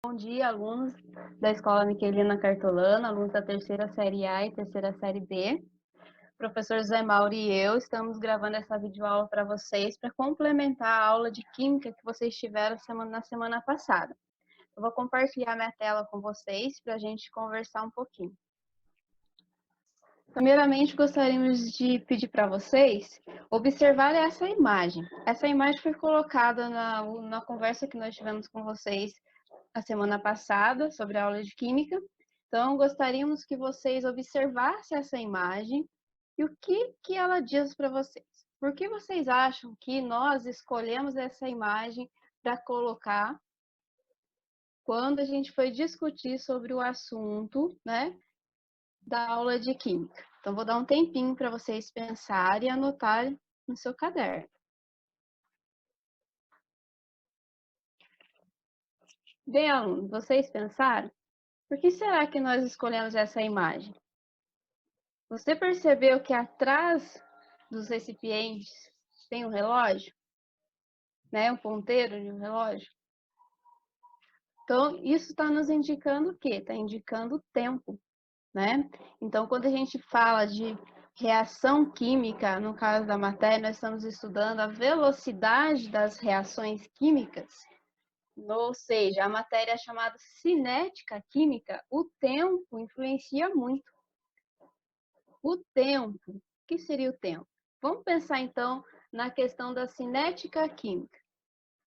Bom dia, alunos da Escola Miquelina Cartolana, alunos da terceira série A e terceira série B. O professor Zé Mauro e eu estamos gravando essa videoaula para vocês, para complementar a aula de Química que vocês tiveram na semana passada. Eu vou compartilhar minha tela com vocês para a gente conversar um pouquinho. Primeiramente, gostaríamos de pedir para vocês observar essa imagem. Essa imagem foi colocada na conversa que nós tivemos com vocês a semana passada sobre a aula de Química. Então, gostaríamos que vocês observassem essa imagem e o que ela diz para vocês. Por que vocês acham que nós escolhemos essa imagem para colocar quando a gente foi discutir sobre o assunto, né, da aula de Química? Então, vou dar um tempinho para vocês pensarem e anotarem no seu caderno. Bem, alunos, vocês pensaram? Por que será que nós escolhemos essa imagem? Você percebeu que atrás dos recipientes tem um relógio, né? Um ponteiro de um relógio? Então, isso está nos indicando o quê? Está indicando o tempo, né? Então, quando a gente fala de reação química, no caso da matéria, nós estamos estudando a velocidade das reações químicas, ou seja, a matéria chamada cinética química, o tempo influencia muito. O tempo, o que seria o tempo? Vamos pensar então na questão da cinética química.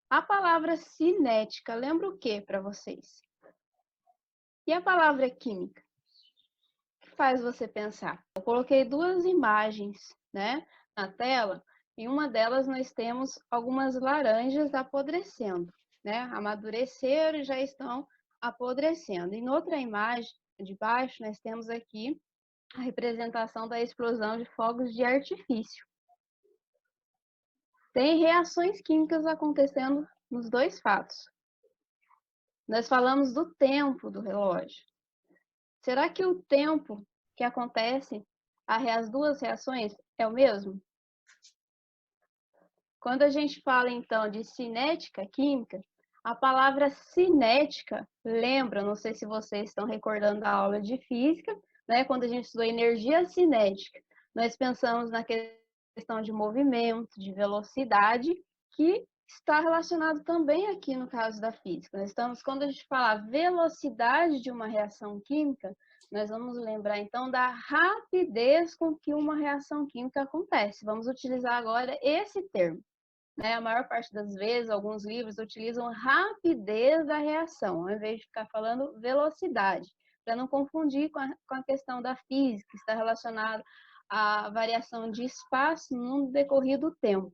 A palavra cinética lembra o que para vocês? E a palavra química? O que faz você pensar? Eu coloquei duas imagens, né, na tela. Em uma delas nós temos algumas laranjas apodrecendo, né? Amadureceram e já estão apodrecendo. E noutra imagem de baixo nós temos aqui a representação da explosão de fogos de artifício. Tem reações químicas acontecendo nos dois fatos. Nós falamos do tempo do relógio. Será que o tempo que acontece as duas reações é o mesmo? Quando a gente fala, então, de cinética química, a palavra cinética lembra, não sei se vocês estão recordando da aula de física, né? Quando a gente estudou energia cinética, nós pensamos na questão de movimento, de velocidade, que está relacionado também aqui no caso da física. Quando a gente fala velocidade de uma reação química, nós vamos lembrar então da rapidez com que uma reação química acontece. Vamos utilizar agora esse termo, né? A maior parte das vezes, alguns livros utilizam rapidez da reação, ao invés de ficar falando velocidade, para não confundir com a questão da física, que está relacionada à variação de espaço no decorrer do tempo.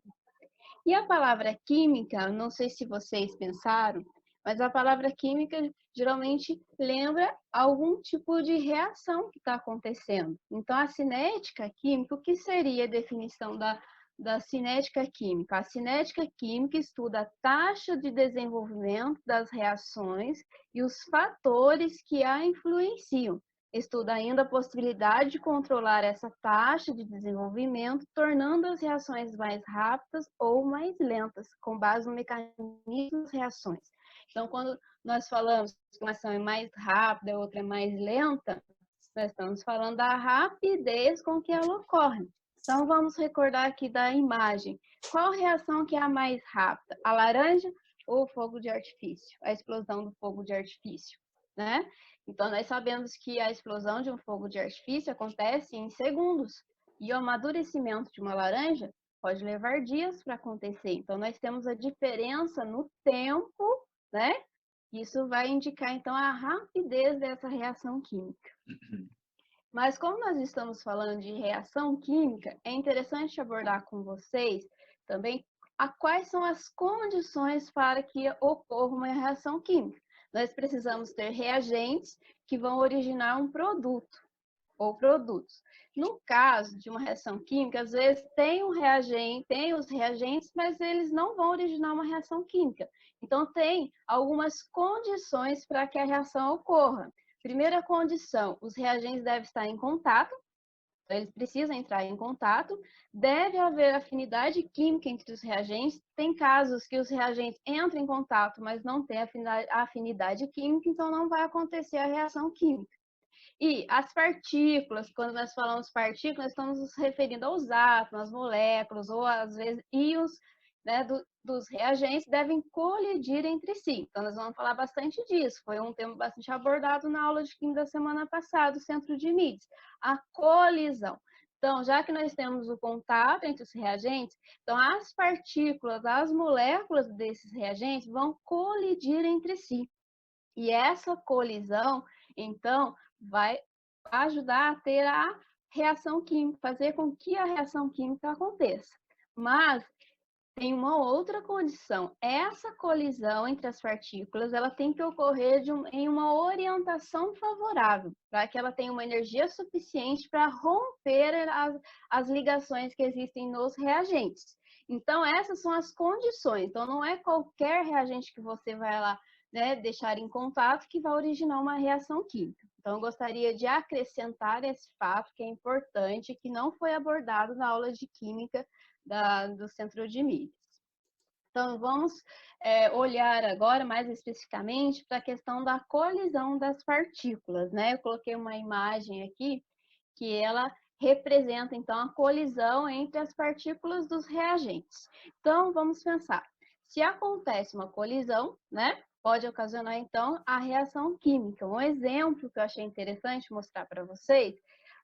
E a palavra química, não sei se vocês pensaram, mas a palavra química geralmente lembra algum tipo de reação que está acontecendo. Então, a cinética química, o que seria a definição da cinética química? A cinética química estuda a taxa de desenvolvimento das reações e os fatores que a influenciam. Estuda ainda a possibilidade de controlar essa taxa de desenvolvimento, tornando as reações mais rápidas ou mais lentas, com base no mecanismo das reações. Então, quando nós falamos que uma ação é mais rápida e outra é mais lenta, nós estamos falando da rapidez com que ela ocorre. Então, vamos recordar aqui da imagem. Qual reação que é a mais rápida? A laranja ou o fogo de artifício? A explosão do fogo de artifício, né? Então, nós sabemos que a explosão de um fogo de artifício acontece em segundos. E o amadurecimento de uma laranja pode levar dias para acontecer. Então, nós temos a diferença no tempo, né? Isso vai indicar, então, a rapidez dessa reação química. Mas como nós estamos falando de reação química, é interessante abordar com vocês também quais são as condições para que ocorra uma reação química. Nós precisamos ter reagentes que vão originar um produto ou produtos. No caso de uma reação química, às vezes tem os reagentes, mas eles não vão originar uma reação química. Então, tem algumas condições para que a reação ocorra. Primeira condição, os reagentes devem estar em contato, Eles precisam entrar em contato, deve haver afinidade química entre os reagentes. Tem casos que os reagentes entram em contato, mas não tem afinidade química, então não vai acontecer a reação química. E as partículas, quando nós falamos partículas, estamos nos referindo aos átomos, às moléculas, ou às vezes íons, né, dos reagentes, devem colidir entre si. Então, nós vamos falar bastante disso. Foi um tema bastante abordado na aula de química da semana passada, o centro de Mides, a colisão. Então, já que nós temos o contato entre os reagentes, então as partículas, as moléculas desses reagentes vão colidir entre si. E essa colisão, então, vai ajudar a ter a reação química, fazer com que a reação química aconteça. Mas tem uma outra condição. Essa colisão entre as partículas, ela tem que ocorrer em uma orientação favorável, para que ela tenha uma energia suficiente para romper as ligações que existem nos reagentes. Então, essas são as condições. Então, não é qualquer reagente que você vai lá, né, deixar em contato que vai originar uma reação química. Então, eu gostaria de acrescentar esse fato que é importante, que não foi abordado na aula de química do Centro de Mides. Então, vamos olhar agora mais especificamente para a questão da colisão das partículas, né? Eu coloquei uma imagem aqui que ela representa, então, a colisão entre as partículas dos reagentes. Então, vamos pensar. Se acontece uma colisão, né? Pode ocasionar, então, a reação química. Um exemplo que eu achei interessante mostrar para vocês,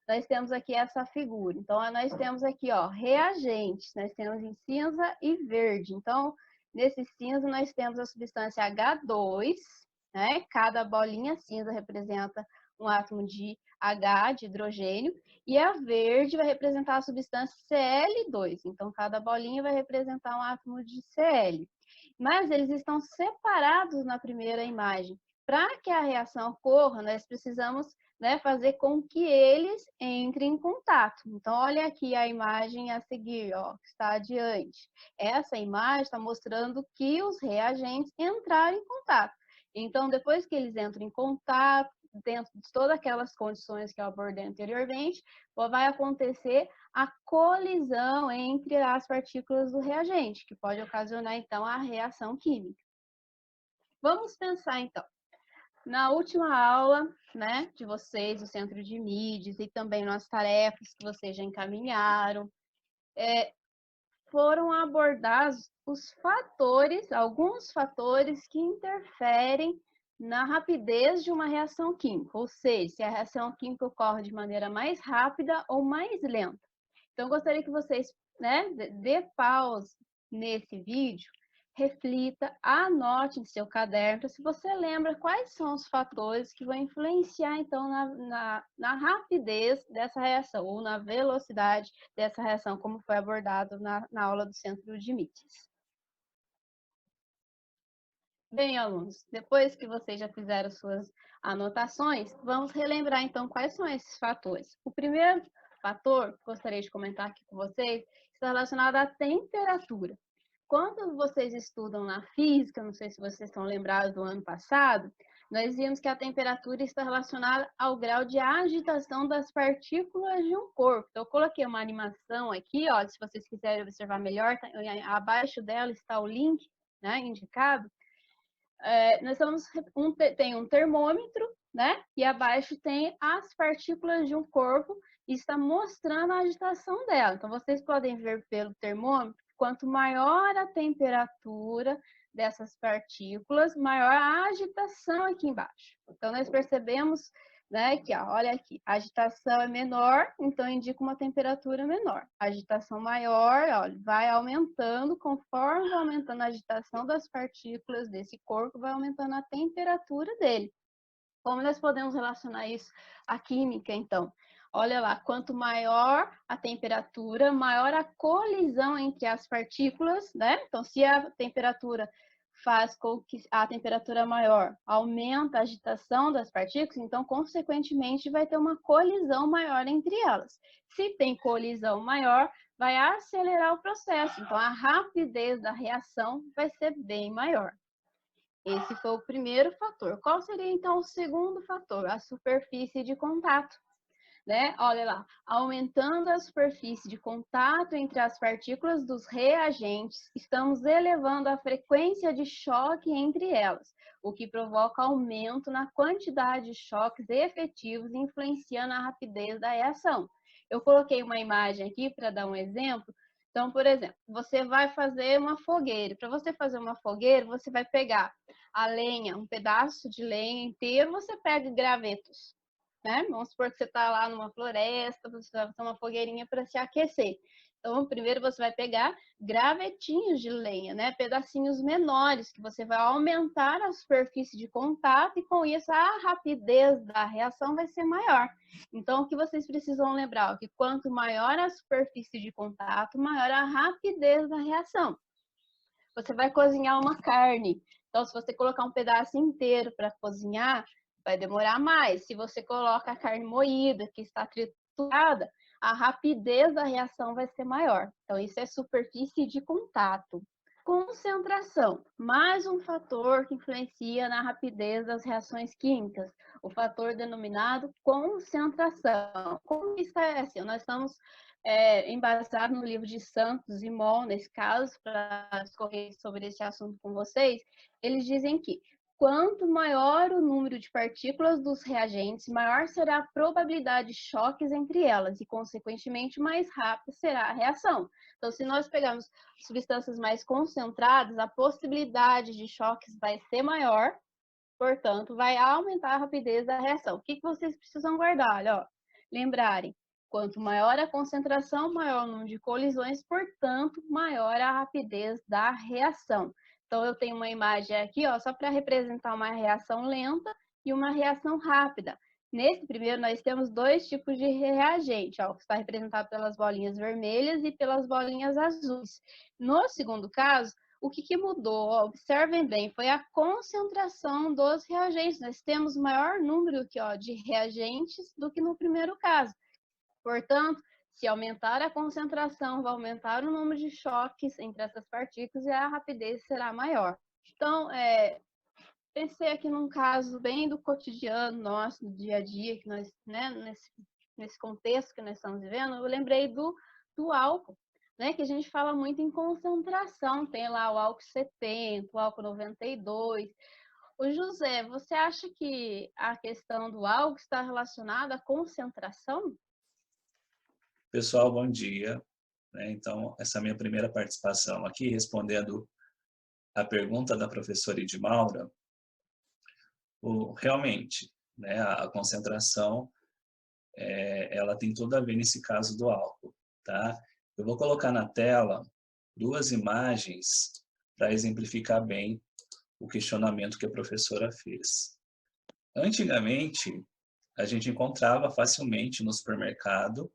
nós temos aqui essa figura. Então, nós temos aqui, ó, reagentes. Nós temos em cinza e verde. Então, nesse cinza, nós temos a substância H2, né? Cada bolinha cinza representa um átomo de H, de hidrogênio, e a verde vai representar a substância Cl2. Então, cada bolinha vai representar um átomo de Cl. Mas eles estão separados na primeira imagem. Para que a reação ocorra, nós precisamos, né, fazer com que eles entrem em contato. Então, olha aqui a imagem a seguir, ó, que está adiante. Essa imagem está mostrando que os reagentes entraram em contato. Então, depois que eles entram em contato, dentro de todas aquelas condições que eu abordei anteriormente, vai acontecer a colisão entre as partículas do reagente, que pode ocasionar, então, a reação química. Vamos pensar, então, na última aula, né, de vocês, do Centro de Mides, e também nas tarefas que vocês já encaminharam, foram abordados os fatores, alguns fatores que interferem na rapidez de uma reação química, ou seja, se a reação química ocorre de maneira mais rápida ou mais lenta. Então, eu gostaria que vocês, né, dê pausa nesse vídeo, reflita, anote em seu caderno, se você lembra quais são os fatores que vão influenciar, então, na rapidez dessa reação, ou na velocidade dessa reação, como foi abordado na aula do Centro de Mides. Bem, alunos, depois que vocês já fizeram suas anotações, vamos relembrar, então, quais são esses fatores. O primeiro fator que gostaria de comentar aqui com vocês está relacionado à temperatura. Quando vocês estudam na física, não sei se vocês estão lembrados do ano passado, nós vimos que a temperatura está relacionada ao grau de agitação das partículas de um corpo. Então, eu coloquei uma animação aqui, ó, se vocês quiserem observar melhor, abaixo dela está o link, né, indicado. Nós tem um termômetro, né, e abaixo tem as partículas de um corpo e está mostrando a agitação dela. Então, vocês podem ver pelo termômetro, quanto maior a temperatura dessas partículas, maior a agitação aqui embaixo. Então, nós percebemos, né, que, ó, olha aqui, a agitação é menor, então indica uma temperatura menor. A agitação maior, ó, vai aumentando, conforme vai aumentando a agitação das partículas desse corpo, vai aumentando a temperatura dele. Como nós podemos relacionar isso à química, então? Olha lá, quanto maior a temperatura, maior a colisão entre as partículas, né? Então, se a temperatura faz com que a temperatura maior aumenta a agitação das partículas, então, consequentemente, vai ter uma colisão maior entre elas. Se tem colisão maior, vai acelerar o processo, então a rapidez da reação vai ser bem maior. Esse foi o primeiro fator. Qual seria, então, o segundo fator? A superfície de contato. né? Olha lá, aumentando a superfície de contato entre as partículas dos reagentes, estamos elevando a frequência de choque entre elas, o que provoca aumento na quantidade de choques efetivos, influenciando a rapidez da reação. Eu coloquei uma imagem aqui para dar um exemplo. Então, por exemplo, você vai fazer uma fogueira. Para você fazer uma fogueira, você vai pegar a lenha, um pedaço de lenha inteiro, você pega gravetos, né? Vamos supor que você está lá numa floresta, você vai fazer uma fogueirinha para se aquecer. Então, primeiro você vai pegar gravetinhos de lenha, né? Pedacinhos menores, que você vai aumentar a superfície de contato e com isso a rapidez da reação vai ser maior. Então, o que vocês precisam lembrar? Que quanto maior a superfície de contato, maior a rapidez da reação. Você vai cozinhar uma carne. Então, se você colocar um pedaço inteiro para cozinhar, vai demorar mais. Se você coloca a carne moída, que está triturada, a rapidez da reação vai ser maior. Então, isso é superfície de contato. Concentração, mais um fator que influencia na rapidez das reações químicas, o fator denominado concentração. Como isso é assim? Nós estamos embasado no livro de Santos e Moll, nesse caso, para discorrer sobre esse assunto com vocês. Eles dizem que quanto maior o número de partículas dos reagentes, maior será a probabilidade de choques entre elas e, consequentemente, mais rápida será a reação. Então, se nós pegarmos substâncias mais concentradas, a possibilidade de choques vai ser maior, portanto, vai aumentar a rapidez da reação. O que vocês precisam guardar? Olha, ó, lembrarem, quanto maior a concentração, maior o número de colisões, portanto, maior a rapidez da reação. Então, eu tenho uma imagem aqui, ó, só para representar uma reação lenta e uma reação rápida. Nesse primeiro, nós temos dois tipos de reagente, ó, que está representado pelas bolinhas vermelhas e pelas bolinhas azuis. No segundo caso, o que mudou? Ó, observem bem, foi a concentração dos reagentes. Nós temos maior número aqui, ó, de reagentes do que no primeiro caso. Portanto, se aumentar a concentração, vai aumentar o número de choques entre essas partículas e a rapidez será maior. Então, pensei aqui num caso bem do cotidiano nosso, do dia a dia, que nós, né, nesse contexto que nós estamos vivendo, eu lembrei do álcool, né, que a gente fala muito em concentração, tem lá o álcool 70, o álcool 92. O José, você acha que a questão do álcool está relacionada à concentração? Pessoal, bom dia. Então, essa é a minha primeira participação aqui, respondendo a pergunta da professora Edmaura. Realmente, né, a concentração, ela tem tudo a ver nesse caso do álcool, tá? Eu vou colocar na tela duas imagens para exemplificar bem o questionamento que a professora fez. Antigamente, a gente encontrava facilmente no supermercado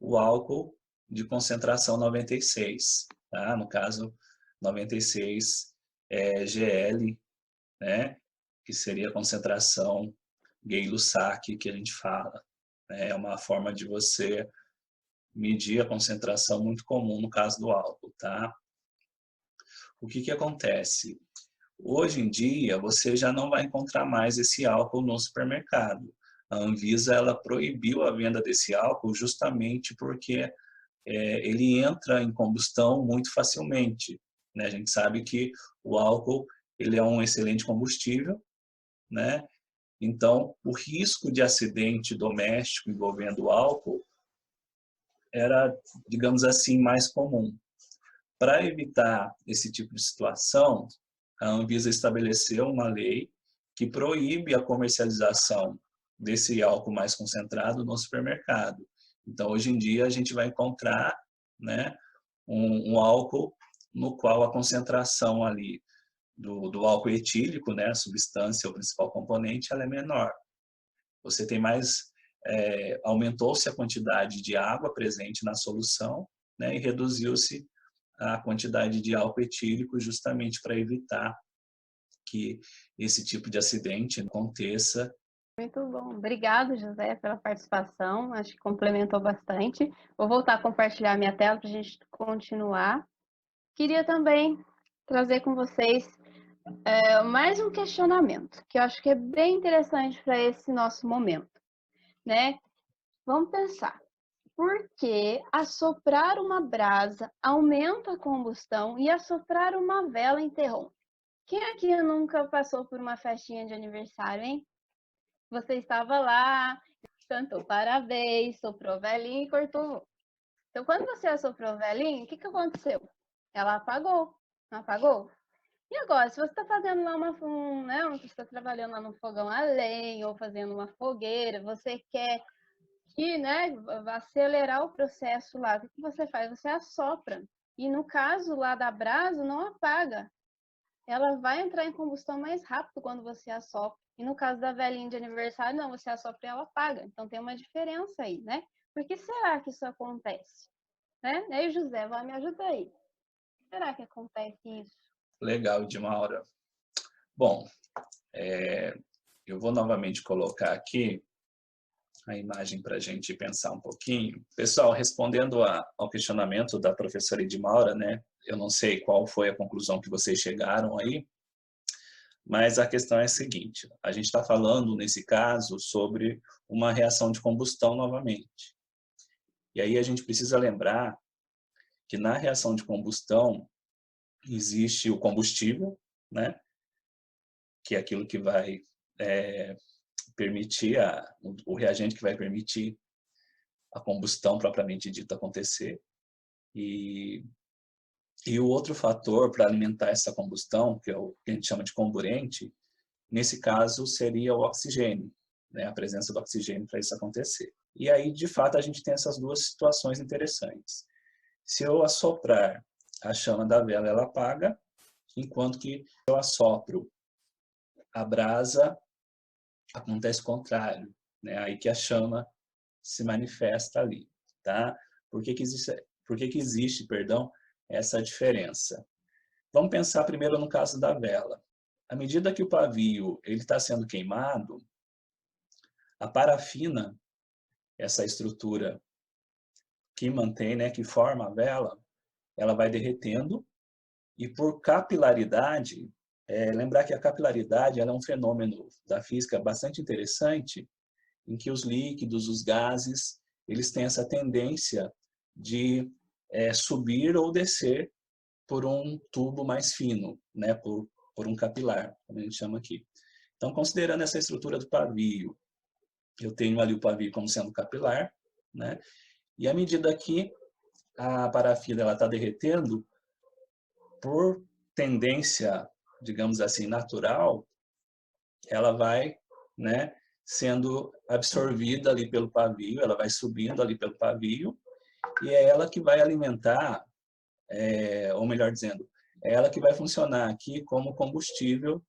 o álcool de concentração 96, tá? No caso, 96 GL, né? Que seria a concentração Gay-Lussac que a gente fala. É uma forma de você medir a concentração muito comum no caso do álcool, tá? O que acontece? Hoje em dia, você já não vai encontrar mais esse álcool no supermercado. A Anvisa ela proibiu a venda desse álcool justamente porque ele entra em combustão muito facilmente, né? A gente sabe que o álcool ele é um excelente combustível, né? Então, o risco de acidente doméstico envolvendo álcool era, digamos assim, mais comum. Para evitar esse tipo de situação, a Anvisa estabeleceu uma lei que proíbe a comercialização desse álcool mais concentrado no supermercado. Então, hoje em dia, a gente vai encontrar, né, um álcool no qual a concentração ali do álcool etílico, né, a substância, o principal componente, ela é menor. Você tem mais, aumentou-se a quantidade de água presente na solução, né, e reduziu-se a quantidade de álcool etílico justamente para evitar que esse tipo de acidente aconteça. Muito bom. Obrigado, José, pela participação. Acho que complementou bastante. Vou voltar a compartilhar minha tela para a gente continuar. Queria também trazer com vocês mais um questionamento, que eu acho que é bem interessante para esse nosso momento, né? Vamos pensar. Por que assoprar uma brasa aumenta a combustão e assoprar uma vela interrompe? Quem aqui nunca passou por uma festinha de aniversário, hein? Você estava lá, cantou parabéns, soprou velinha e cortou. Então, quando você assoprou velinha, o que aconteceu? Ela apagou, não apagou? E agora, se você está fazendo lá você está trabalhando lá no fogão a lenha ou fazendo uma fogueira, você quer que, né, acelerar o processo lá, o que você faz? Você assopra. E no caso lá da brasa, não apaga. Ela vai entrar em combustão mais rápido quando você assopra. E no caso da velhinha de aniversário, não, você assopra e ela apaga. Então tem uma diferença aí, né? Por que será que isso acontece? Né? E aí, José, vai me ajudar aí. Por que será que acontece isso? Legal, Edmaura. Bom, eu vou novamente colocar aqui a imagem para a gente pensar um pouquinho. Pessoal, respondendo ao questionamento da professora Edmaura, né? Eu não sei qual foi a conclusão que vocês chegaram aí, mas a questão é a seguinte: a gente está falando, nesse caso, sobre uma reação de combustão novamente. E aí a gente precisa lembrar que na reação de combustão existe o combustível, né? Que é aquilo que vai permitir, o reagente que vai permitir a combustão propriamente dita acontecer. E o outro fator para alimentar essa combustão, que é o que a gente chama de comburente, nesse caso seria o oxigênio, né? A presença do oxigênio para isso acontecer. E aí, de fato, a gente tem essas duas situações interessantes. Se eu assoprar a chama da vela, ela apaga, enquanto que se eu assopro a brasa, acontece o contrário, né? Aí que a chama se manifesta ali, tá? Por que existe, perdão, essa diferença? Vamos pensar primeiro no caso da vela. À medida que o pavio ele está sendo queimado, a parafina, essa estrutura que mantém, né, que forma a vela, ela vai derretendo e por capilaridade, lembrar que a capilaridade ela é um fenômeno da física bastante interessante, em que os líquidos, os gases, eles têm essa tendência de subir ou descer por um tubo mais fino, né, por um capilar, como a gente chama aqui. Então, considerando essa estrutura do pavio, eu tenho ali o pavio como sendo capilar, né, e à medida que a parafina está derretendo, por tendência, digamos assim, natural, ela vai, né, sendo absorvida ali pelo pavio, ela vai subindo ali pelo pavio, e é ela que vai alimentar, ou melhor dizendo, é ela que vai funcionar aqui como combustível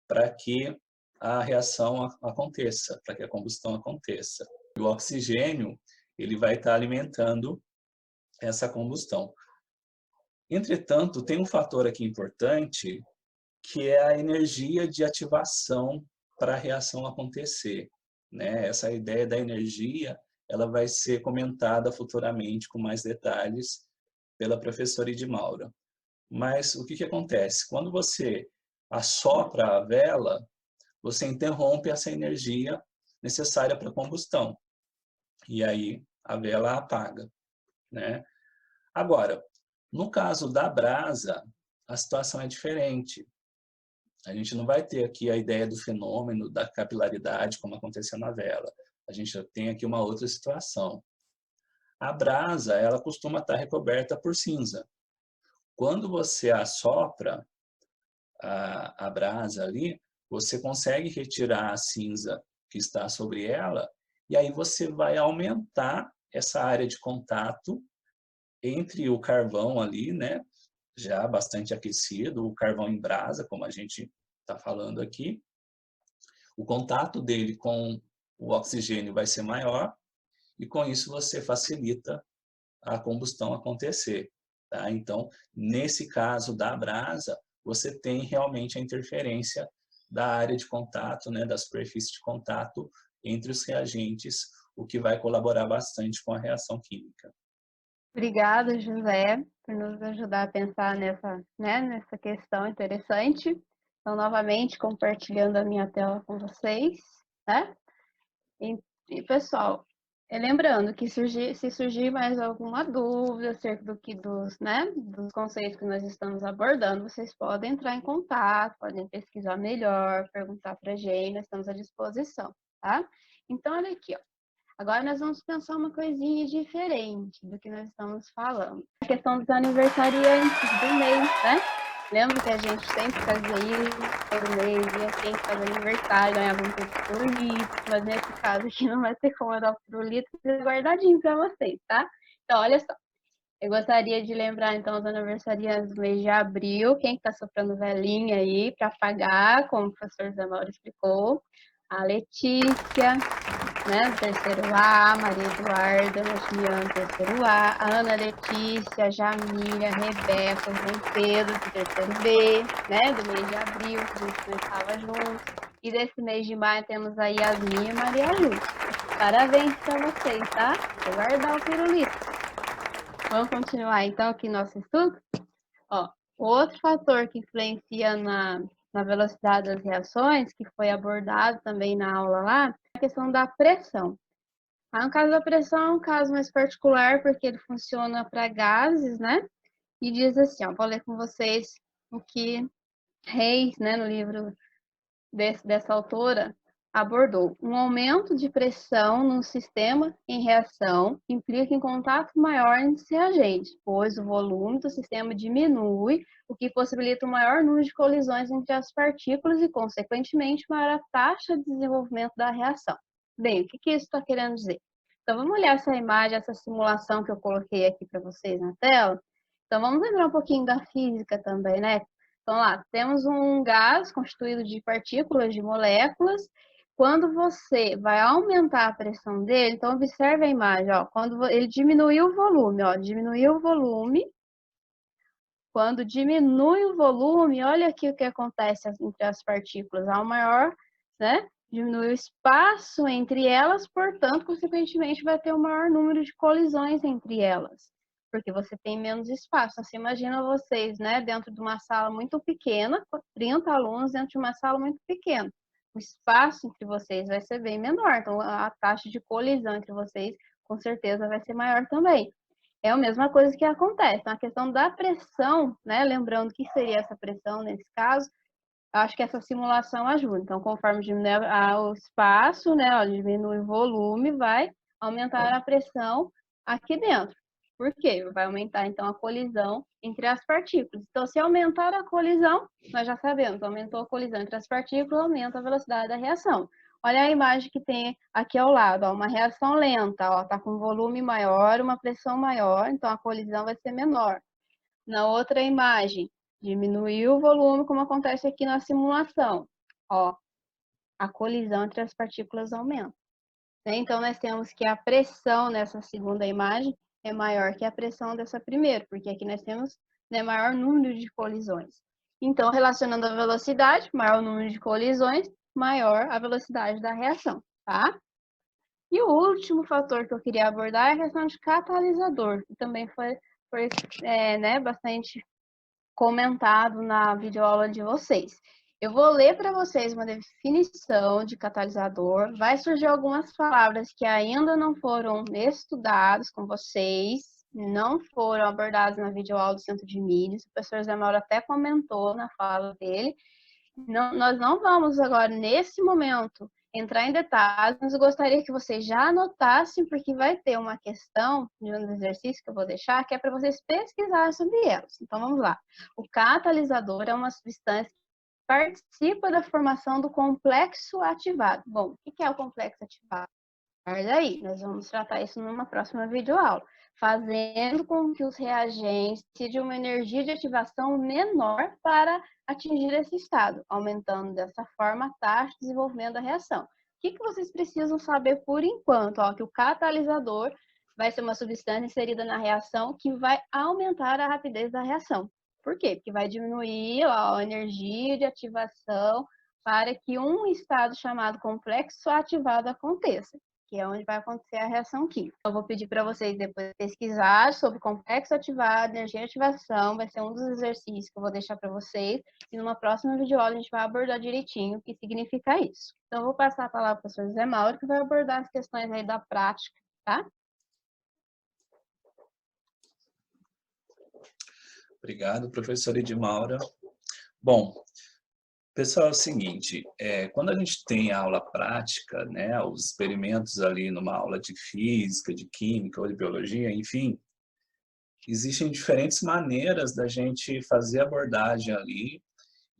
para que a reação aconteça, para que a combustão aconteça. E o oxigênio, ele vai estar alimentando essa combustão. Entretanto, tem um fator aqui importante, que é a energia de ativação para a reação acontecer, né? Essa ideia da energia, ela vai ser comentada futuramente com mais detalhes pela professora Edmaura. Mas o que acontece? Quando você assopra a vela, você interrompe essa energia necessária para a combustão. E aí a vela apaga, né? Agora, no caso da brasa, a situação é diferente. A gente não vai ter aqui a ideia do fenômeno da capilaridade, como aconteceu na vela. A gente tem aqui uma outra situação. A brasa, ela costuma estar recoberta por cinza. Quando você assopra a brasa ali, você consegue retirar a cinza que está sobre ela, e aí você vai aumentar essa área de contato entre o carvão ali, né, já bastante aquecido, o carvão em brasa, como a gente está falando aqui. O contato dele com o oxigênio vai ser maior e com isso você facilita a combustão acontecer. Tá? Então, nesse caso da brasa, você tem realmente a interferência da área de contato, né, da superfície de contato entre os reagentes, o que vai colaborar bastante com a reação química. Obrigada, José, por nos ajudar a pensar nessa questão interessante. Então, novamente, compartilhando a minha tela com vocês, né? E pessoal, Lembrando que se surgir mais alguma dúvida acerca dos conceitos que nós estamos abordando, vocês podem entrar em contato, podem pesquisar melhor, perguntar para a gente, nós estamos à disposição, tá? Então, olha aqui, ó. Agora nós vamos pensar uma coisinha diferente do que nós estamos falando. A questão dos aniversariantes do mês, né? Lembra que a gente sempre fazia isso todo mês, e quem faz aniversário ganhava um pirulito, mas nesse caso aqui não vai ter como eu dar o pirulito guardadinho para vocês, tá? Então, olha só. Eu gostaria de lembrar, então, os aniversariantes do mês de abril. Quem está soprando velhinha aí para pagar, como o professor Zé Mauro explicou. A Letícia, né, do terceiro A, Maria Eduarda, Maximiano, terceiro A, a Ana Letícia, a Jamília, a Rebeca, o João Pedro, do terceiro B, né, do mês de abril, que a gente começava juntos. E desse mês de maio temos a Yasmin e a Maria Lúcia. Parabéns para vocês, tá? Vou guardar o pirulito. Vamos continuar então aqui nosso estudo? Ó, outro fator que influencia na velocidade das reações, que foi abordado também na aula lá, é a questão da pressão. No caso da pressão é um caso mais particular, porque ele funciona para gases, né? E diz assim, ó, vou ler com vocês o que Reis, né, no livro dessa autora, abordou. Um aumento de pressão no sistema em reação implica em contato maior entre os reagentes, pois o volume do sistema diminui, o que possibilita um maior número de colisões entre as partículas e, consequentemente, maior a taxa de desenvolvimento da reação. Bem, o que isso está querendo dizer? Então, vamos olhar essa imagem, essa simulação que eu coloquei aqui para vocês na tela. Então, vamos lembrar um pouquinho da física também, né? Então, lá, temos um gás constituído de partículas, de moléculas. Quando você vai aumentar a pressão dele, então observe a imagem, ó, quando ele diminuiu o volume, ó, diminuiu o volume. Quando diminui o volume, olha aqui o que acontece entre as partículas, há um maior, né? Diminui o espaço entre elas, portanto, consequentemente, vai ter um maior número de colisões entre elas, porque você tem menos espaço. Então, você imagina vocês, né, dentro de uma sala muito pequena, com 30 alunos dentro de uma sala muito pequena. O espaço entre vocês vai ser bem menor, então a taxa de colisão entre vocês, com certeza, vai ser maior também. É a mesma coisa que acontece. Na questão da pressão, né? Lembrando que seria essa pressão nesse caso, acho que essa simulação ajuda. Então, conforme diminui o espaço, né? Diminui o volume, vai aumentar a pressão aqui dentro. Por quê? Vai aumentar, então, a colisão entre as partículas. Então, se aumentar a colisão, nós já sabemos, aumentou a colisão entre as partículas, aumenta a velocidade da reação. Olha a imagem que tem aqui ao lado, ó, uma reação lenta, ó, tá com volume maior, uma pressão maior, então a colisão vai ser menor. Na outra imagem, diminuiu o volume, como acontece aqui na simulação. Ó, a colisão entre as partículas aumenta. Então, nós temos que a pressão nessa segunda imagem é maior que a pressão dessa primeira, porque aqui nós temos, né, maior número de colisões. Então, relacionando a velocidade, maior número de colisões, maior a velocidade da reação, tá? E o último fator que eu queria abordar é a questão de catalisador, que também foi né, bastante comentado na videoaula de vocês. Eu vou ler para vocês uma definição de catalisador. Vai surgir algumas palavras que ainda não foram estudadas com vocês, não foram abordadas na videoaula do Centro de Mídias. O professor Zé Mauro até comentou na fala dele. Nós não vamos agora, nesse momento, entrar em detalhes, mas eu gostaria que vocês já anotassem, porque vai ter uma questão de um exercício que eu vou deixar, que é para vocês pesquisarem sobre elas. Então, vamos lá. O catalisador é uma substância que participa da formação do complexo ativado. Bom, o que é o complexo ativado? Guarda aí, nós vamos tratar isso numa próxima videoaula, fazendo com que os reagentes tenham uma energia de ativação menor para atingir esse estado, aumentando dessa forma a taxa de desenvolvimento da reação. O que vocês precisam saber por enquanto? Ó, que o catalisador vai ser uma substância inserida na reação que vai aumentar a rapidez da reação. Por quê? Porque vai diminuir a energia de ativação para que um estado chamado complexo ativado aconteça, que é onde vai acontecer a reação química. Eu vou pedir para vocês depois pesquisar sobre complexo ativado, energia de ativação, vai ser um dos exercícios que eu vou deixar para vocês, e numa próxima videoaula a gente vai abordar direitinho o que significa isso. Então, eu vou passar a palavra para o professor Zé Mauro, que vai abordar as questões aí da prática, tá? Obrigado, professora Edmaura. Bom, pessoal, é o seguinte, quando a gente tem aula prática, né, os experimentos ali numa aula de física, de química ou de biologia, enfim, existem diferentes maneiras da gente fazer abordagem ali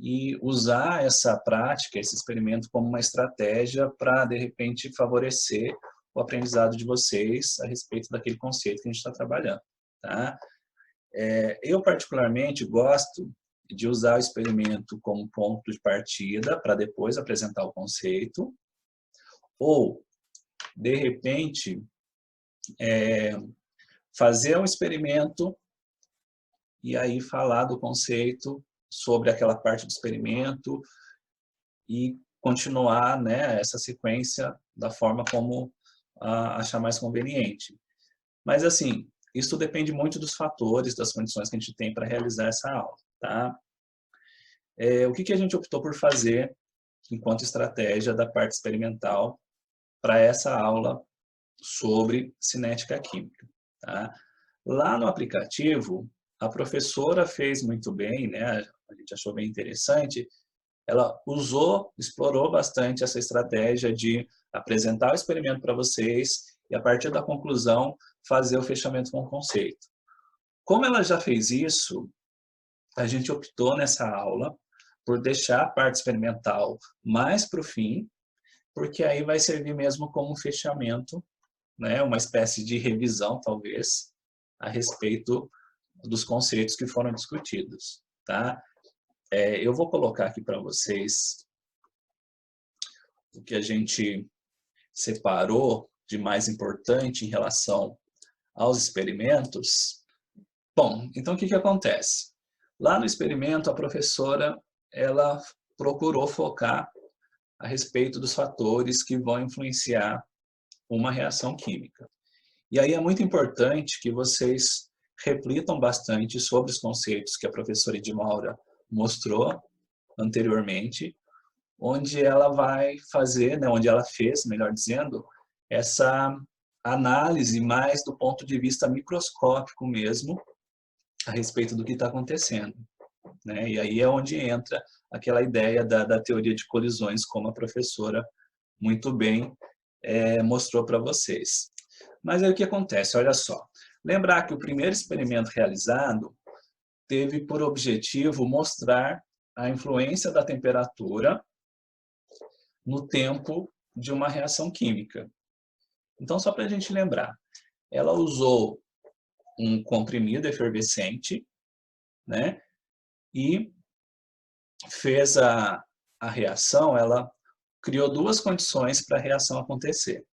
e usar essa prática, esse experimento como uma estratégia para, de repente, favorecer o aprendizado de vocês a respeito daquele conceito que a gente está trabalhando, tá? Eu, particularmente, gosto de usar o experimento como ponto de partida para depois apresentar o conceito, ou, de repente, fazer um experimento e aí falar do conceito sobre aquela parte do experimento e continuar, né, essa sequência da forma como achar mais conveniente. Mas, assim, isso depende muito dos fatores, das condições que a gente tem para realizar essa aula, tá? O que a gente optou por fazer enquanto estratégia da parte experimental para essa aula sobre cinética química, tá? Lá no aplicativo, a professora fez muito bem, né? A gente achou bem interessante. Ela explorou bastante essa estratégia de apresentar o experimento para vocês e, a partir da conclusão, fazer o fechamento com o conceito. Como ela já fez isso, a gente optou nessa aula por deixar a parte experimental mais para o fim, porque aí vai servir mesmo como um fechamento, né? Uma espécie de revisão, talvez, a respeito dos conceitos que foram discutidos, tá? Eu vou colocar aqui para vocês o que a gente separou de mais importante em relação aos experimentos. Bom, então o que acontece? Lá no experimento, a professora ela procurou focar a respeito dos fatores que vão influenciar uma reação química. E aí é muito importante que vocês reflitam bastante sobre os conceitos que a professora Edmaura mostrou anteriormente, onde ela vai fazer, né, onde ela fez, melhor dizendo, essa análise mais do ponto de vista microscópico mesmo, a respeito do que está acontecendo, né? E aí é onde entra aquela ideia da teoria de colisões, como a professora muito bem mostrou para vocês. Mas aí o que acontece? Olha só. Lembrar que o primeiro experimento realizado teve por objetivo mostrar a influência da temperatura no tempo de uma reação química. Então, só para a gente lembrar, ela usou um comprimido efervescente, né? E fez a reação, ela criou duas condições para a reação acontecer.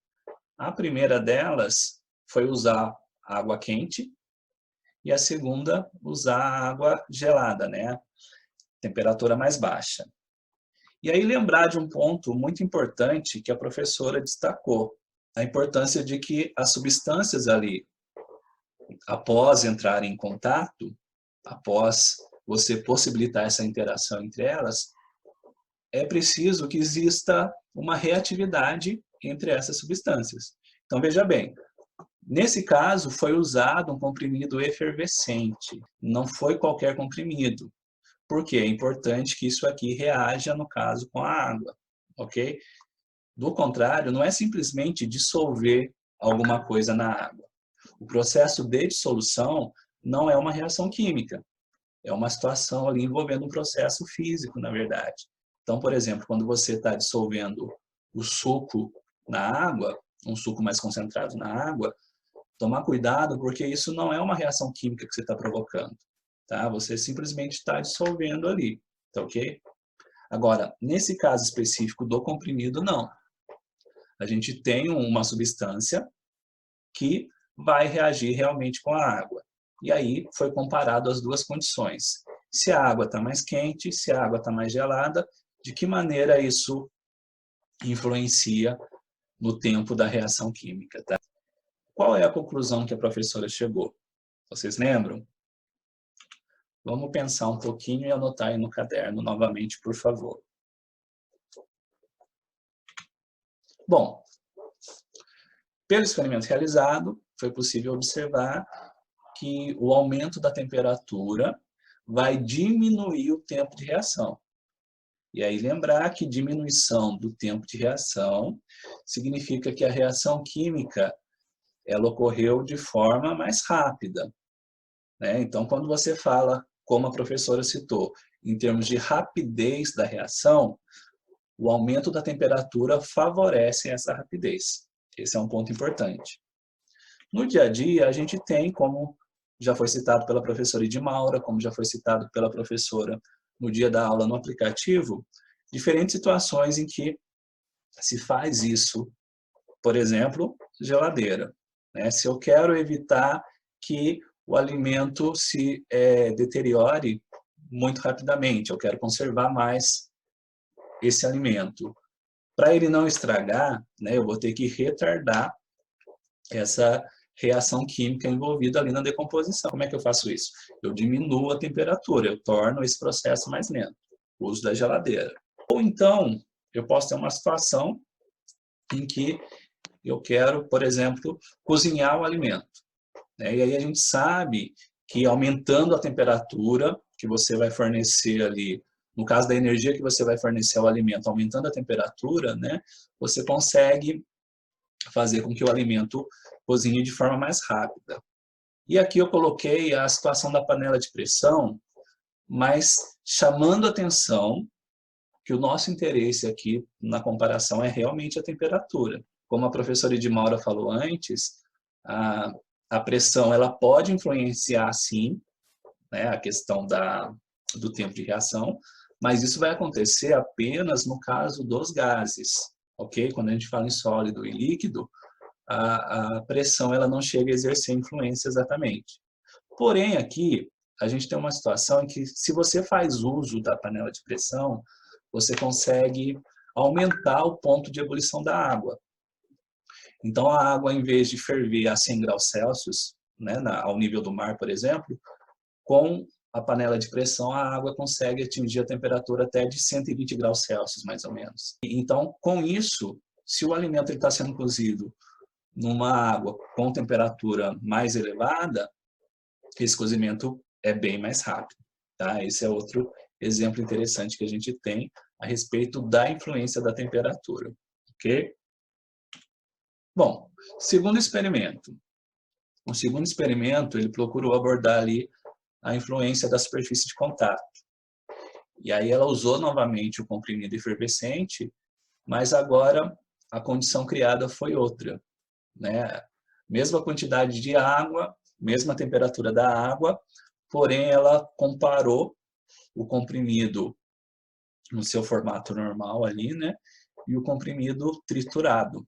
A primeira delas foi usar água quente e a segunda, usar água gelada, né? Temperatura mais baixa. E aí lembrar de um ponto muito importante que a professora destacou, a importância de que as substâncias ali, após entrarem em contato, após você possibilitar essa interação entre elas, é preciso que exista uma reatividade entre essas substâncias. Então, veja bem, nesse caso foi usado um comprimido efervescente, não foi qualquer comprimido, porque é importante que isso aqui reaja, no caso, com a água, ok? Do contrário, não é simplesmente dissolver alguma coisa na água. O processo de dissolução não é uma reação química, é uma situação ali envolvendo um processo físico, na verdade. Então, por exemplo, quando você está dissolvendo o suco na água, um suco mais concentrado na água, tomar cuidado porque isso não é uma reação química que você está provocando, tá? Você simplesmente está dissolvendo ali, tá ok? Agora, nesse caso específico do comprimido, não. A gente tem uma substância que vai reagir realmente com a água. E aí foi comparado as duas condições. Se a água está mais quente, se a água está mais gelada, de que maneira isso influencia no tempo da reação química, tá? Qual é a conclusão que a professora chegou? Vocês lembram? Vamos pensar um pouquinho e anotar aí no caderno novamente, por favor. Bom, Pelo experimento realizado, foi possível observar que o aumento da temperatura vai diminuir o tempo de reação. E aí lembrar que diminuição do tempo de reação significa que a reação química ela ocorreu de forma mais rápida, né? Então, quando você fala, como a professora citou, em termos de rapidez da reação, o aumento da temperatura favorece essa rapidez. Esse é um ponto importante. No dia a dia, a gente tem, como já foi citado pela professora Edmaura, como já foi citado pela professora no dia da aula no aplicativo, diferentes situações em que se faz isso. Por exemplo, geladeira, né? Se eu quero evitar que o alimento se deteriore muito rapidamente, eu quero conservar mais esse alimento. Para ele não estragar, né, eu vou ter que retardar essa reação química envolvida ali na decomposição. Como é que eu faço isso? Eu diminuo a temperatura, eu torno esse processo mais lento. O uso da geladeira. Ou então, eu posso ter uma situação em que eu quero, por exemplo, cozinhar o alimento, né? E aí a gente sabe que aumentando a temperatura que você vai fornecer ali, no caso da energia que você vai fornecer ao alimento, aumentando a temperatura, né, você consegue fazer com que o alimento cozinhe de forma mais rápida. E aqui eu coloquei a situação da panela de pressão, mas chamando a atenção que o nosso interesse aqui na comparação é realmente a temperatura. Como a professora Edmaura falou antes, a pressão ela pode influenciar sim, né, a questão do tempo de reação, mas isso vai acontecer apenas no caso dos gases, ok? Quando a gente fala em sólido e líquido, a pressão ela não chega a exercer influência exatamente. Porém, aqui, a gente tem uma situação em que, se você faz uso da panela de pressão, você consegue aumentar o ponto de ebulição da água. Então, a água, em vez de ferver a 100 graus Celsius, né, ao nível do mar, por exemplo, com a panela de pressão, a água consegue atingir a temperatura até de 120 graus Celsius, mais ou menos. Então, com isso, se o alimento está sendo cozido numa água com temperatura mais elevada, esse cozimento é bem mais rápido. Tá? Esse é outro exemplo interessante que a gente tem a respeito da influência da temperatura. Ok? Bom, segundo experimento. O segundo experimento, ele procurou abordar ali a influência da superfície de contato. E aí ela usou novamente o comprimido efervescente, mas agora a condição criada foi outra, né? Mesma quantidade de água, mesma temperatura da água, porém ela comparou o comprimido no seu formato normal ali, né? E o comprimido triturado.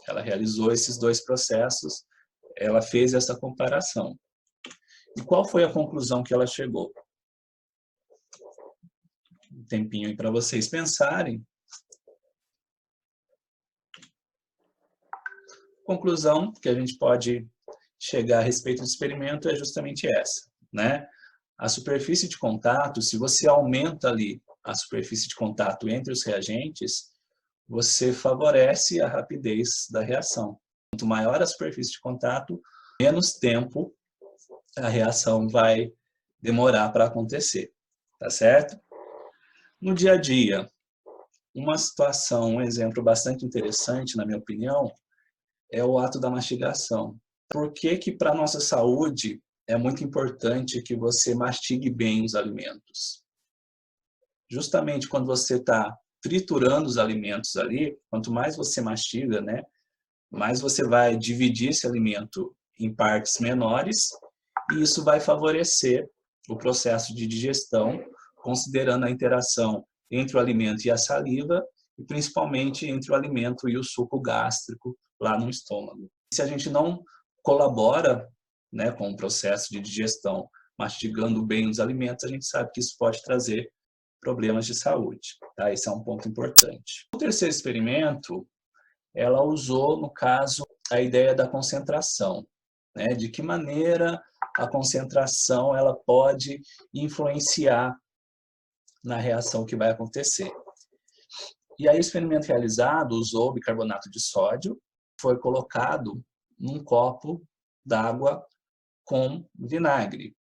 Ela realizou esses dois processos, ela fez essa comparação. E qual foi a conclusão que ela chegou? Um tempinho aí para vocês pensarem. A conclusão que a gente pode chegar a respeito do experimento é justamente essa, né? A superfície de contato, se você aumenta ali a superfície de contato entre os reagentes, você favorece a rapidez da reação. Quanto maior a superfície de contato, menos tempo a reação vai demorar para acontecer, tá certo? No dia a dia, uma situação, um exemplo bastante interessante, na minha opinião, é o ato da mastigação. Por que que para a nossa saúde é muito importante que você mastigue bem os alimentos? Justamente quando você está triturando os alimentos ali, quanto mais você mastiga, né, mais você vai dividir esse alimento em partes menores e isso vai favorecer o processo de digestão, considerando a interação entre o alimento e a saliva e principalmente entre o alimento e o suco gástrico lá no estômago. Se a gente não colabora, né, com o processo de digestão, mastigando bem os alimentos, a gente sabe que isso pode trazer problemas de saúde. Tá? Esse é um ponto importante. O terceiro experimento, ela usou, no caso, a ideia da concentração, né? De que maneira a concentração ela pode influenciar na reação que vai acontecer. E aí o experimento realizado usou bicarbonato de sódio, foi colocado num copo d'água com vinagre.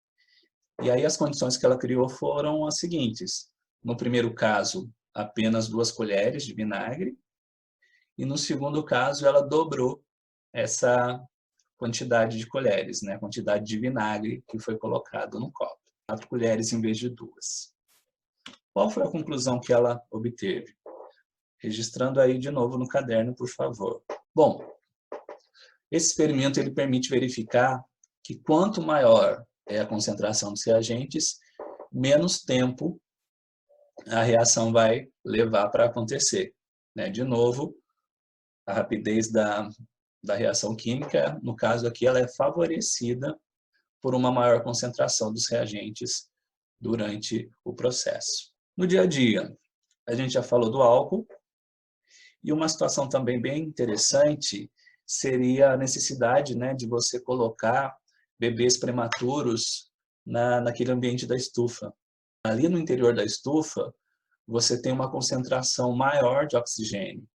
E aí as condições que ela criou foram as seguintes. No primeiro caso, apenas 2 colheres de vinagre. E no segundo caso, ela dobrou essa quantidade de colheres, né? A quantidade de vinagre que foi colocado no copo. 4 colheres em vez de 2. Qual foi a conclusão que ela obteve? Registrando aí de novo no caderno, por favor. Bom, esse experimento ele permite verificar que quanto maior é a concentração dos reagentes, menos tempo a reação vai levar para acontecer. Né? De novo, a rapidez da reação química, no caso aqui, ela é favorecida por uma maior concentração dos reagentes durante o processo. No dia a dia, a gente já falou do álcool, e uma situação também bem interessante seria a necessidade, né, de você colocar bebês prematuros naquele ambiente da estufa. Ali no interior da estufa, você tem uma concentração maior de oxigênio.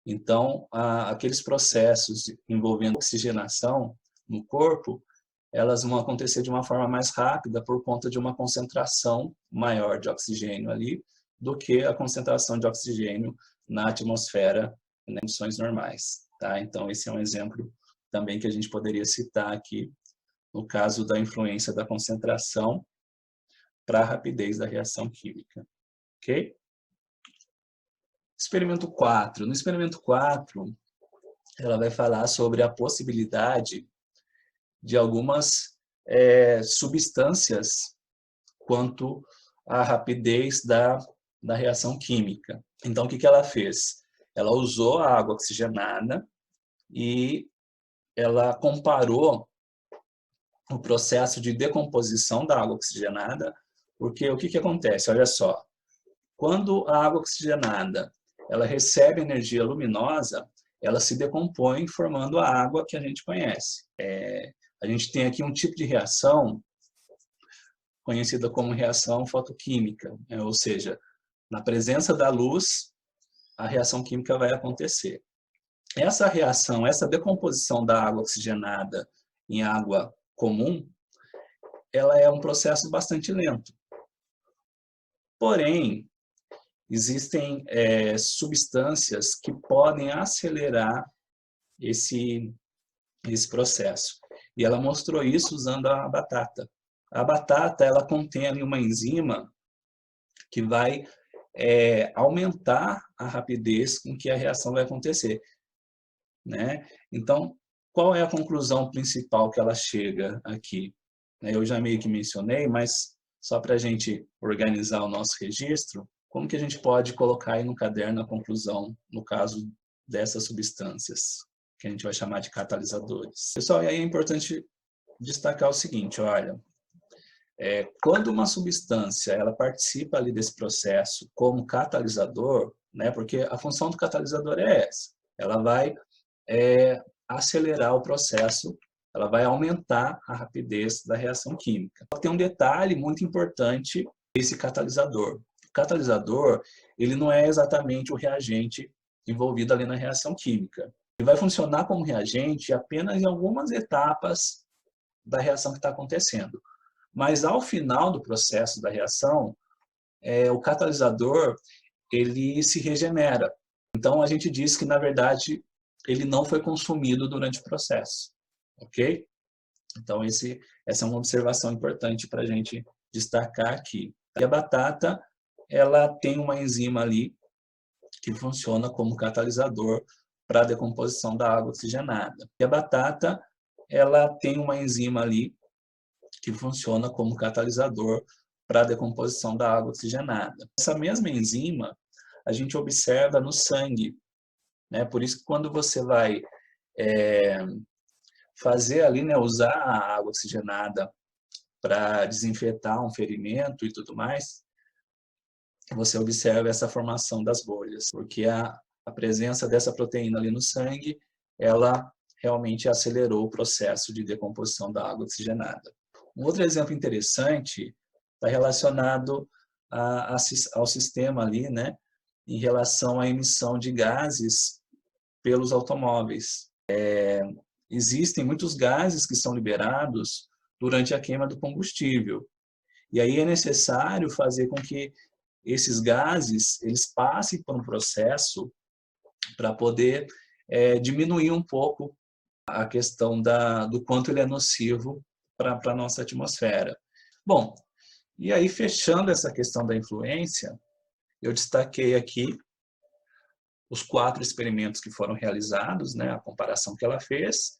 Então, aqueles processos envolvendo oxigenação no corpo, elas vão acontecer de uma forma mais rápida por conta de uma concentração maior de oxigênio ali do que a concentração de oxigênio na atmosfera em condições normais. Tá? Então, esse é um exemplo também que a gente poderia citar aqui no caso da influência da concentração para a rapidez da reação química. Ok? Experimento 4. No experimento 4, ela vai falar sobre a possibilidade de algumas substâncias quanto à rapidez da reação química. Então, o que ela fez? Ela usou a água oxigenada e ela comparou o processo de decomposição da água oxigenada, porque o que acontece? Olha só, quando a água oxigenada ela recebe energia luminosa, ela se decompõe formando a água que a gente conhece. A gente tem aqui um tipo de reação conhecida como reação fotoquímica, ou seja, na presença da luz, a reação química vai acontecer. Essa reação, essa decomposição da água oxigenada em água comum, ela é um processo bastante lento. Porém, existem substâncias que podem acelerar esse processo. E ela mostrou isso usando a batata. A batata, ela contém ali uma enzima que vai aumentar a rapidez com que a reação vai acontecer. Né? Então, qual é a conclusão principal que ela chega aqui? Eu já meio que mencionei, mas só para a gente organizar o nosso registro, como que a gente pode colocar aí no caderno a conclusão, no caso dessas substâncias, que a gente vai chamar de catalisadores? Pessoal, e aí é importante destacar o seguinte, olha, quando uma substância ela participa ali desse processo como catalisador, né, porque a função do catalisador é essa, ela vai acelerar o processo, ela vai aumentar a rapidez da reação química. Tem um detalhe muito importante desse catalisador. O catalisador, ele não é exatamente o reagente envolvido ali na reação química. Ele vai funcionar como reagente apenas em algumas etapas da reação que está acontecendo. Mas ao final do processo da reação, o catalisador ele se regenera. Então a gente diz que, na verdade, ele não foi consumido durante o processo. Ok? Então essa é uma observação importante para a gente destacar aqui. E a batata, ela tem uma enzima ali que funciona como catalisador para a decomposição da água oxigenada. E a batata, ela tem uma enzima ali que funciona como catalisador para a decomposição da água oxigenada. Essa mesma enzima a gente observa no sangue, né? Por isso que quando você vai fazer ali, né, usar a água oxigenada para desinfetar um ferimento e tudo mais, você observa essa formação das bolhas, porque a presença dessa proteína ali no sangue, ela realmente acelerou o processo de decomposição da água oxigenada. Um outro exemplo interessante está relacionado ao sistema ali, né, em relação à emissão de gases pelos automóveis. Existem muitos gases que são liberados durante a queima do combustível. E aí é necessário fazer com que esses gases eles passem por um processo para poder diminuir um pouco a questão do quanto ele é nocivo para a nossa atmosfera. Bom, e aí fechando essa questão da influência, eu destaquei aqui os 4 experimentos que foram realizados, né, a comparação que ela fez.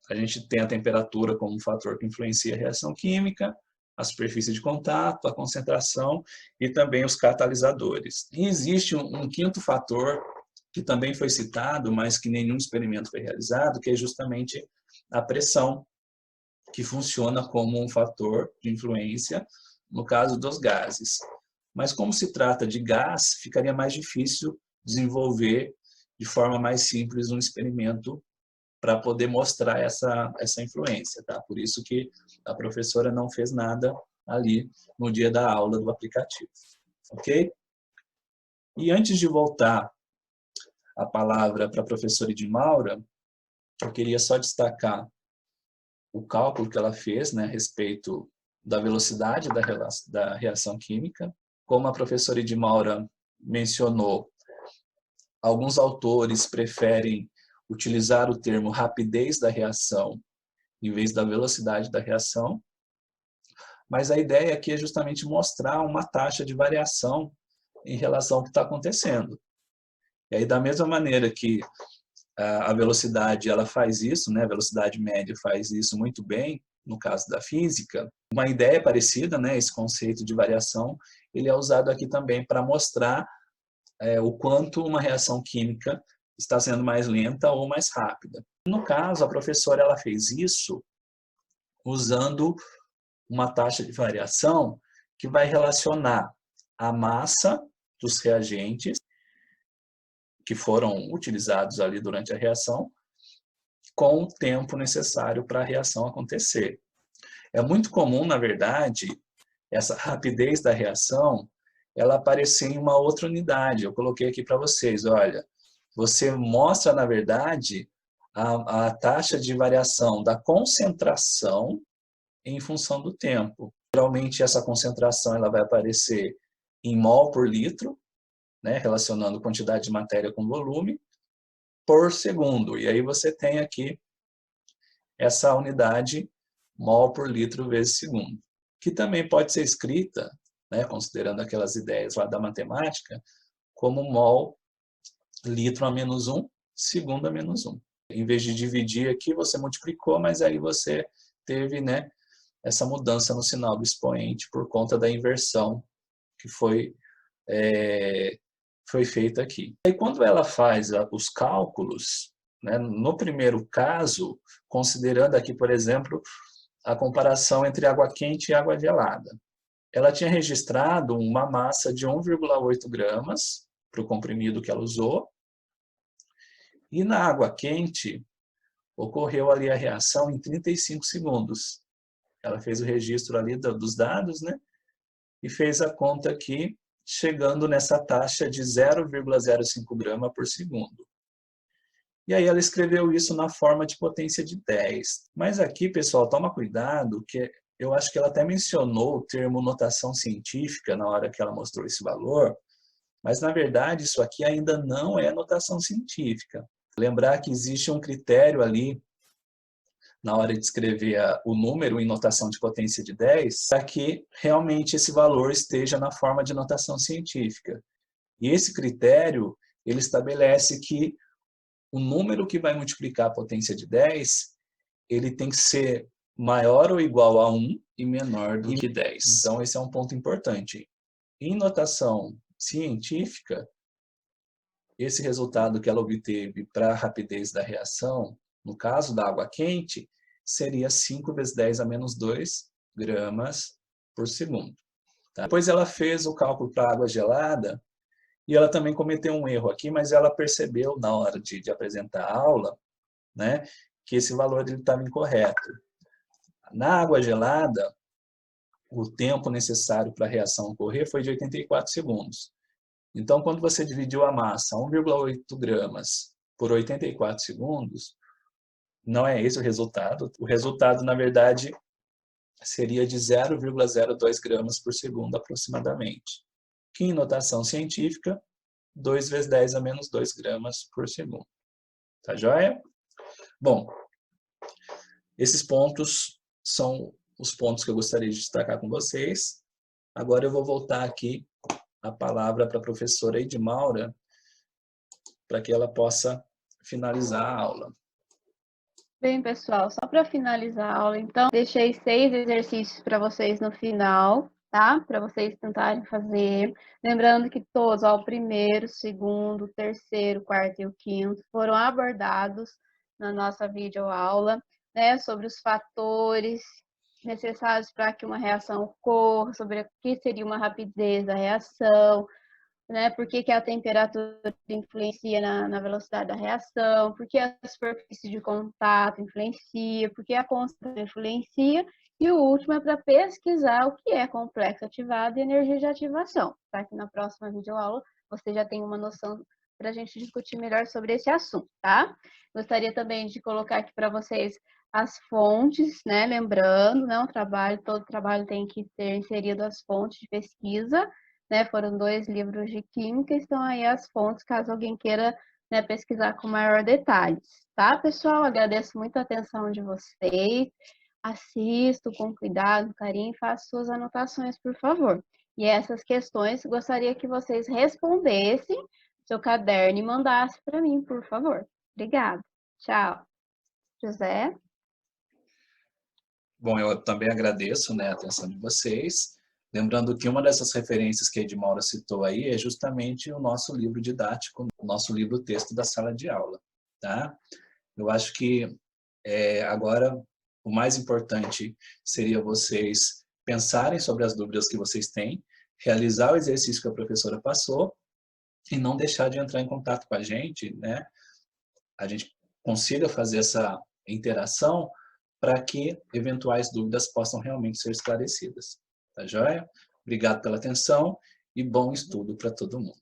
A gente tem a temperatura como um fator que influencia a reação química, a superfície de contato, a concentração e também os catalisadores. E existe um quinto fator que também foi citado, mas que nenhum experimento foi realizado, que é justamente a pressão, que funciona como um fator de influência no caso dos gases. Mas como se trata de gás, ficaria mais difícil desenvolver de forma mais simples um experimento para poder mostrar essa influência, tá? Por isso que a professora não fez nada ali no dia da aula do aplicativo, ok? E antes de voltar a palavra para a professora Edmaura, eu queria só destacar o cálculo que ela fez, né, a respeito da velocidade da reação química. Como a professora Edmaura mencionou, alguns autores preferem utilizar o termo rapidez da reação em vez da velocidade da reação, mas a ideia aqui é justamente mostrar uma taxa de variação em relação ao que está acontecendo. E aí, da mesma maneira que a velocidade ela faz isso, né, a velocidade média faz isso muito bem, no caso da física, uma ideia parecida, né, esse conceito de variação, ele é usado aqui também para mostrar o quanto uma reação química está sendo mais lenta ou mais rápida. No caso, a professora ela fez isso usando uma taxa de variação que vai relacionar a massa dos reagentes que foram utilizados ali durante a reação com o tempo necessário para a reação acontecer. É muito comum, na verdade, essa rapidez da reação ela aparecer em uma outra unidade. Eu coloquei aqui para vocês, olha, você mostra, na verdade, a taxa de variação da concentração em função do tempo. Geralmente, essa concentração ela vai aparecer em mol por litro, né, relacionando quantidade de matéria com volume, por segundo. E aí você tem aqui essa unidade mol por litro vezes segundo, que também pode ser escrita, né, considerando aquelas ideias lá da matemática, como mol litro a menos 1, segundo a menos 1. Em vez de dividir aqui, você multiplicou, mas aí você teve, né, essa mudança no sinal do expoente por conta da inversão que foi feita aqui. E quando ela faz os cálculos, né, no primeiro caso, considerando aqui, por exemplo, a comparação entre água quente e água gelada, ela tinha registrado uma massa de 1,8 gramas para o comprimido que ela usou, e na água quente ocorreu ali a reação em 35 segundos. Ela fez o registro ali dos dados, né, e fez a conta aqui, chegando nessa taxa de 0,05 grama por segundo. E aí ela escreveu isso na forma de potência de 10. Mas aqui, pessoal, toma cuidado, que eu acho que ela até mencionou o termo notação científica na hora que ela mostrou esse valor, mas na verdade isso aqui ainda não é notação científica. Lembrar que existe um critério ali na hora de escrever o número em notação de potência de 10, para que realmente esse valor esteja na forma de notação científica. E esse critério, ele estabelece que o número que vai multiplicar a potência de 10, ele tem que ser maior ou igual a 1 e menor do que 10. Então, esse é um ponto importante. Em notação científica, esse resultado que ela obteve para a rapidez da reação, no caso da água quente, seria 5 vezes 10 a menos 2 gramas por segundo. Tá? Depois ela fez o cálculo para a água gelada, e ela também cometeu um erro aqui, mas ela percebeu na hora de apresentar a aula, né, que esse valor estava incorreto. Na água gelada, o tempo necessário para a reação ocorrer foi de 84 segundos. Então, quando você dividiu a massa, 1,8 gramas, por 84 segundos, não é esse o resultado. O resultado, na verdade, seria de 0,02 gramas por segundo aproximadamente, que em notação científica, 2 vezes 10 a menos 2 gramas por segundo. Tá joia? Bom, esses pontos são os pontos que eu gostaria de destacar com vocês. Agora eu vou voltar aqui a palavra para a professora Edmaura, para que ela possa finalizar a aula. Bem, pessoal, só para finalizar a aula, então, deixei 6 exercícios para vocês no final, tá? Para vocês tentarem fazer. Lembrando que todos, ó, o primeiro, segundo, terceiro, quarto e o quinto foram abordados na nossa videoaula, né? Sobre os fatores necessários para que uma reação ocorra, sobre o que seria uma rapidez da reação, né? Por que a temperatura influencia na velocidade da reação, por que a superfície de contato influencia, por que a constante influencia, e o último é para pesquisar o que é complexo ativado e energia de ativação, para que na próxima videoaula você já tenha uma noção para a gente discutir melhor sobre esse assunto, tá? Gostaria também de colocar aqui para vocês as fontes, né? Lembrando, né? Todo trabalho tem que ter inserido as fontes de pesquisa, né? Foram 2 livros de química, estão aí as fontes, caso alguém queira, né, pesquisar com maior detalhes, tá, pessoal? Agradeço muito a atenção de vocês. Assisto com cuidado, carinho, faço suas anotações, por favor. E essas questões, gostaria que vocês respondessem seu caderno e mandassem para mim, por favor. Obrigada. Tchau. José? Bom, eu também agradeço, né, a atenção de vocês. Lembrando que uma dessas referências que a Edmaura citou aí é justamente o nosso livro didático, o nosso livro-texto da sala de aula, tá? Eu acho que agora o mais importante seria vocês pensarem sobre as dúvidas que vocês têm, realizar o exercício que a professora passou e não deixar de entrar em contato com a gente, né? A gente consiga fazer essa interação para que eventuais dúvidas possam realmente ser esclarecidas. Tá joia? Obrigado pela atenção e bom estudo para todo mundo.